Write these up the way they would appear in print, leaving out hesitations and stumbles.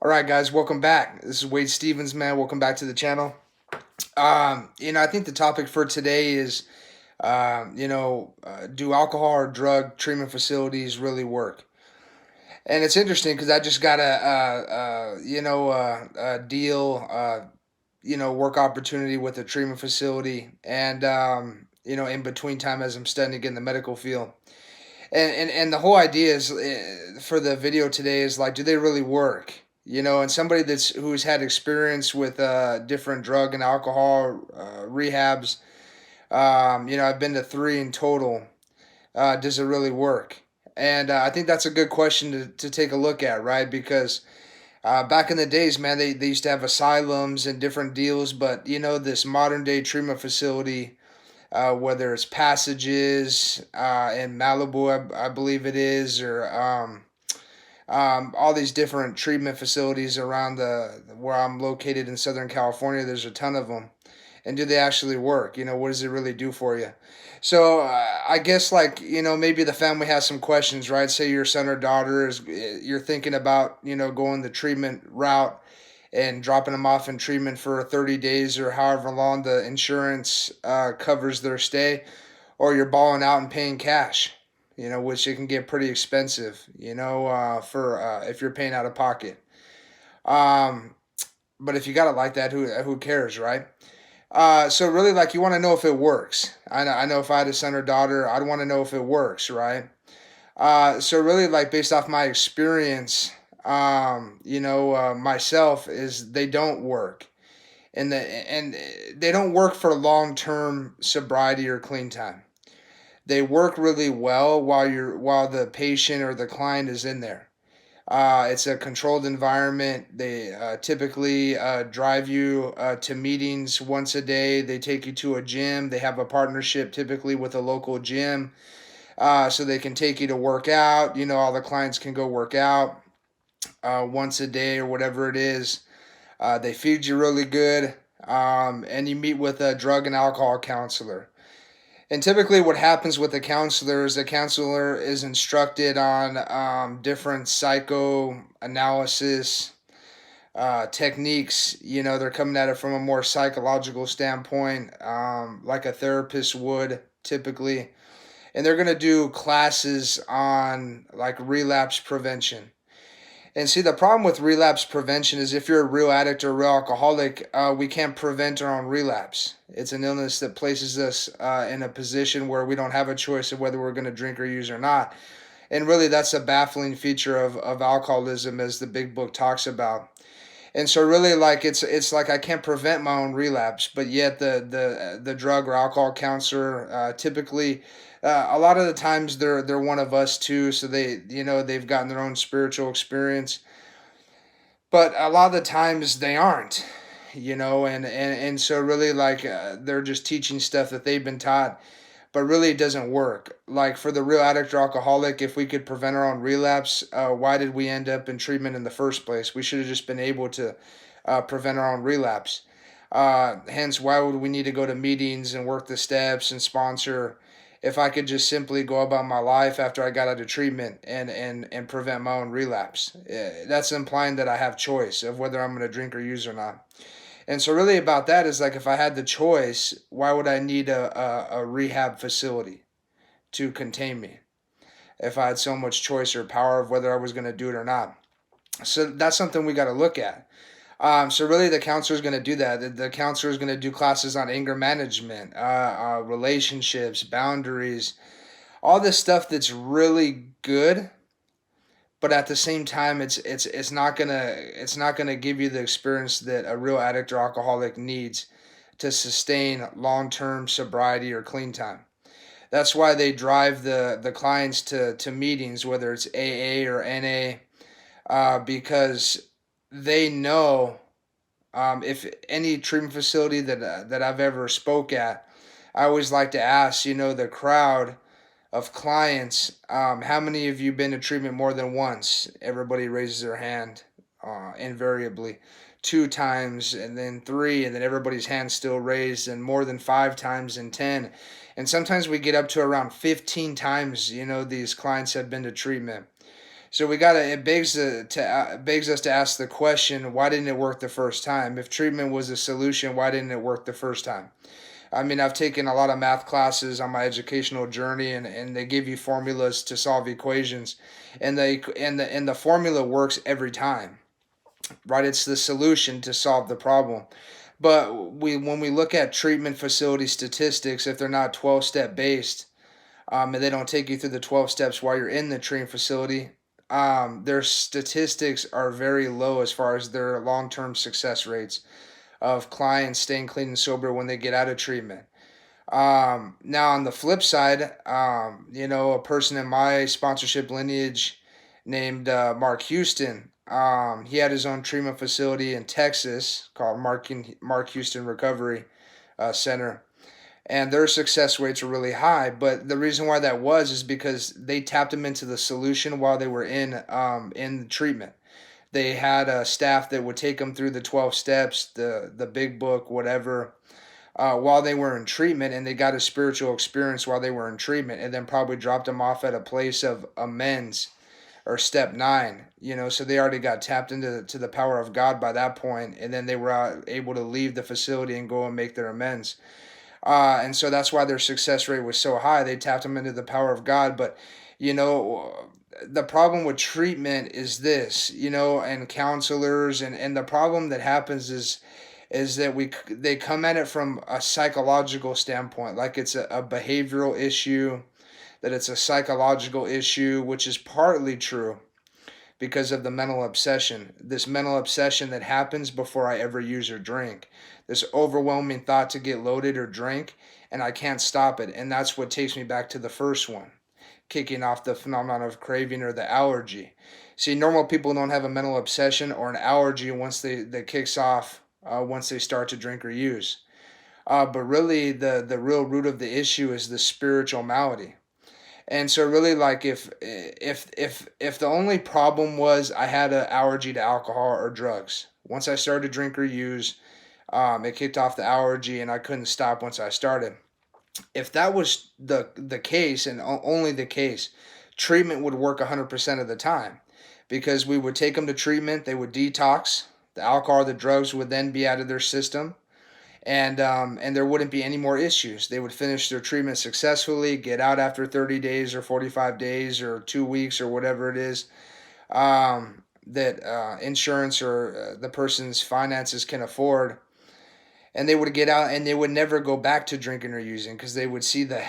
All right, guys, welcome back. This is Wade Stevens, man. Welcome back to the channel. I think the topic for today is, do alcohol or drug treatment facilities really work? And it's interesting because I just got a deal, work opportunity with a treatment facility, and in between time as I'm studying to get in the medical field. And the whole idea is for the video today is like, do they really work? And somebody who's had experience with different drug and alcohol rehabs. I've been to three in total. Does it really work? And I think that's a good question to take a look at, right? Because back in the days, man, they used to have asylums and different deals, but this modern day treatment facility, whether it's Passages in Malibu, I believe it is, or all these different treatment facilities around the where I'm located in Southern California. There's a ton of them, and do they actually work? What does it really do for you? So I guess like maybe the family has some questions, right? Say your son or daughter is you're thinking about going the treatment route and dropping them off in treatment for 30 days or however long the insurance covers their stay, or you're balling out and paying cash, which it can get pretty expensive, for if you're paying out of pocket. Um, but if you got it like that, who cares, right? So really, like, you want to know if it works. I know if I had a son or daughter, I'd want to know if it works, right? So really, like, based off my experience, myself, is they don't work, and they don't work for long term sobriety or clean time. They work really well while the patient or the client is in there. It's a controlled environment. They typically drive you to meetings once a day. They take you to a gym. They have a partnership typically with a local gym, so they can take you to work out. All the clients can go work out once a day or whatever it is. They feed you really good, and you meet with a drug and alcohol counselor. And typically, what happens with a counselor is instructed on different psychoanalysis techniques. They're coming at it from a more psychological standpoint, like a therapist would typically. And they're going to do classes on like relapse prevention. And see, the problem with relapse prevention is if you're a real addict or a real alcoholic, we can't prevent our own relapse. It's an illness that places us in a position where we don't have a choice of whether we're going to drink or use or not. And really, that's a baffling feature of alcoholism, as the big book talks about. And so, really, like it's like I can't prevent my own relapse, but yet the drug or alcohol counselor typically. A lot of the times they're one of us too, so they've gotten their own spiritual experience, but a lot of the times they aren't, and so really like they're just teaching stuff that they've been taught, but really it doesn't work. Like for the real addict or alcoholic, if we could prevent our own relapse, why did we end up in treatment in the first place? We should have just been able to prevent our own relapse. Hence, why would we need to go to meetings and work the steps and sponsor if I could just simply go about my life after I got out of treatment and prevent my own relapse? That's implying that I have choice of whether I'm going to drink or use or not. And so, really, about that is like if I had the choice, why would I need a rehab facility to contain me if I had so much choice or power of whether I was going to do it or not? So, that's something we got to look at. So really, the counselor is going to do that. The counselor is going to do classes on anger management, relationships, boundaries, all this stuff that's really good. But at the same time, it's not gonna give you the experience that a real addict or alcoholic needs to sustain long term sobriety or clean time. That's why they drive the clients to meetings, whether it's AA or NA, because they know if any treatment facility that I've ever spoke at, I always like to ask, the crowd of clients, how many of you been to treatment more than once? Everybody raises their hand, invariably. Two times, and then three, and then everybody's hand still raised, and more than five times, and 10. And sometimes we get up to around 15 times, these clients have been to treatment. So we gotta. It begs us to ask the question: why didn't it work the first time? If treatment was a solution, why didn't it work the first time? I mean, I've taken a lot of math classes on my educational journey, and they give you formulas to solve equations, and the formula works every time, right? It's the solution to solve the problem. But when we look at treatment facility statistics, if they're not 12-step based, and they don't take you through the 12 steps while you're in the treatment facility, their statistics are very low as far as their long-term success rates of clients staying clean and sober when they get out of treatment. Now on the flip side, a person in my sponsorship lineage named Mark Houston, he had his own treatment facility in Texas called Mark Houston Recovery Center, and their success rates were really high. But the reason why that was is because they tapped them into the solution while they were in treatment. They had a staff that would take them through the 12 steps, the big book, whatever, while they were in treatment, and they got a spiritual experience while they were in treatment, and then probably dropped them off at a place of amends or step nine. So they already got tapped into to the power of God by that point, and then they were able to leave the facility and go and make their amends. And so that's why their success rate was so high. They tapped them into the power of God. But you know the problem with treatment is this, and counselors, and the problem that happens is that they come at it from a psychological standpoint, like it's a behavioral issue, that it's a psychological issue, which is partly true because of the mental obsession. This mental obsession that happens before I ever use or drink. This overwhelming thought to get loaded or drink, and I can't stop it. And that's what takes me back to the first one, kicking off the phenomenon of craving or the allergy. See, normal people don't have a mental obsession or an allergy once that kicks off once they start to drink or use. But really, the real root of the issue is the spiritual malady. And so, really, like if the only problem was I had an allergy to alcohol or drugs, once I started to drink or use, it kicked off the allergy, and I couldn't stop once I started. If that was the case, and only the case, treatment would work 100% of the time, because we would take them to treatment, they would detox, the alcohol, the drugs would then be out of their system, and there wouldn't be any more issues. They would finish their treatment successfully, get out after 30 days or 45 days or 2 weeks or whatever it is, that insurance or the person's finances can afford. And they would get out, and they would never go back to drinking or using, because they would see the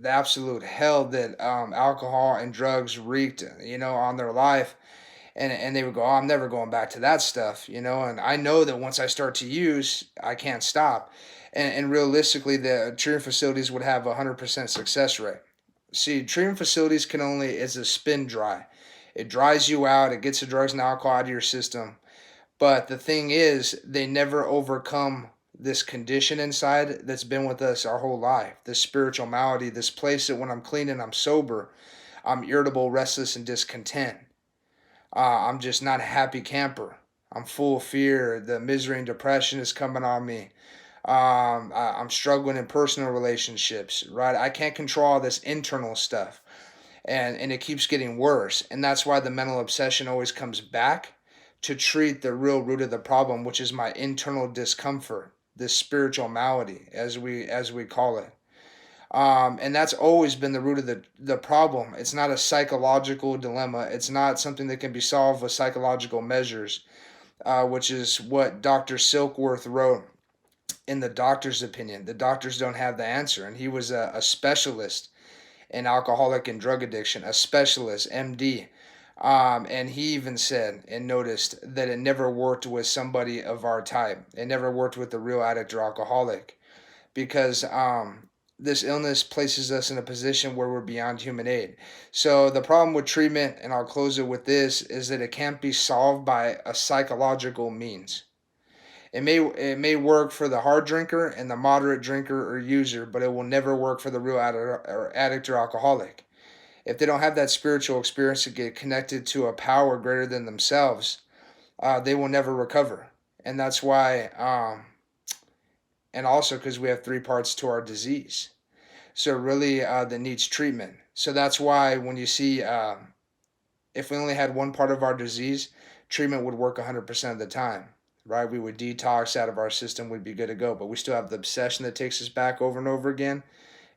absolute hell that alcohol and drugs wreaked, on their life. And they would go, oh, I'm never going back to that stuff, and I know that once I start to use, I can't stop. And realistically, the treatment facilities would have a 100% success rate. See, treatment facilities can only, it's a spin dry. It dries you out, it gets the drugs and alcohol out of your system. But the thing is, they never overcome this condition inside that's been with us our whole life, this spiritual malady, this place that when I'm clean and I'm sober, I'm irritable, restless, and discontent. I'm just not a happy camper. I'm full of fear. The misery and depression is coming on me. I'm struggling in personal relationships, right? I can't control all this internal stuff. And it keeps getting worse. And that's why the mental obsession always comes back to treat the real root of the problem, which is my internal discomfort, this spiritual malady, as we call it. And that's always been the root of the problem. It's not a psychological dilemma. It's not something that can be solved with psychological measures, which is what Dr. Silkworth wrote in The Doctor's Opinion. The doctors don't have the answer. And he was a specialist in alcoholic and drug addiction, a specialist, MD. And he even said and noticed that it never worked with somebody of our type. It never worked with the real addict or alcoholic, because this illness places us in a position where we're beyond human aid. So the problem with treatment, and I'll close it with this, is that it can't be solved by a psychological means. It may work for the hard drinker and the moderate drinker or user, but it will never work for the real addict or alcoholic. If they don't have that spiritual experience to get connected to a power greater than themselves, they will never recover. And that's why, and also because we have three parts to our disease. So really, that needs treatment. So that's why when you see if we only had one part of our disease, treatment would work 100% of the time, right? We would detox out of our system, we'd be good to go. But we still have the obsession that takes us back over and over again,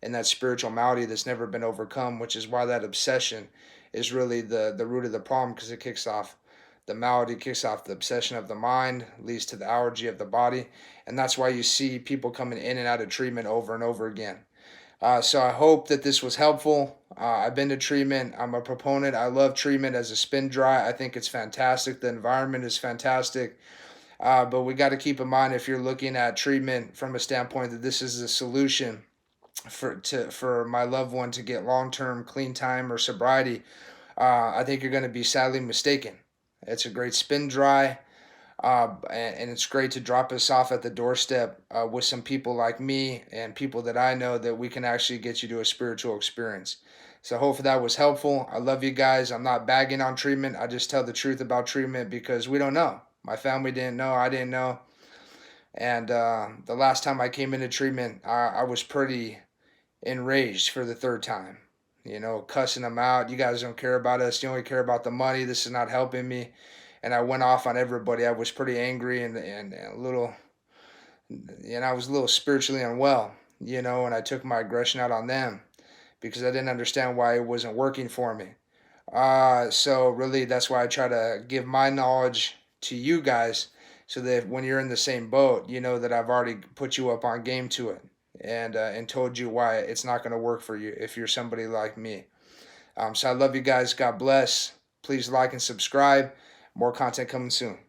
and that spiritual malady that's never been overcome, which is why that obsession is really the root of the problem, because it kicks off the malady, kicks off the obsession of the mind, leads to the allergy of the body, and that's why you see people coming in and out of treatment over and over again. So I hope that this was helpful. I've been to treatment. I'm a proponent. I love treatment as a spin dry. I think it's fantastic. The environment is fantastic. But we got to keep in mind, if you're looking at treatment from a standpoint that this is a solution for my loved one to get long term clean time or sobriety, I think you're going to be sadly mistaken. It's a great spin dry. And it's great to drop us off at the doorstep with some people like me and people that I know, that we can actually get you to a spiritual experience. So hopefully that was helpful. I love you guys. I'm not bagging on treatment. I just tell the truth about treatment because we don't know. My family didn't know. I didn't know. And the last time I came into treatment, I was pretty enraged for the third time. Cussing them out. You guys don't care about us. You only care about the money. This is not helping me. And I went off on everybody. I was pretty angry and a little, and I was a little spiritually unwell, and I took my aggression out on them because I didn't understand why it wasn't working for me. So really, that's why I try to give my knowledge to you guys, so that when you're in the same boat, you know that I've already put you up on game to it, and told you why it's not going to work for you if you're somebody like me. So I love you guys. God bless. Please like and subscribe. More content coming soon.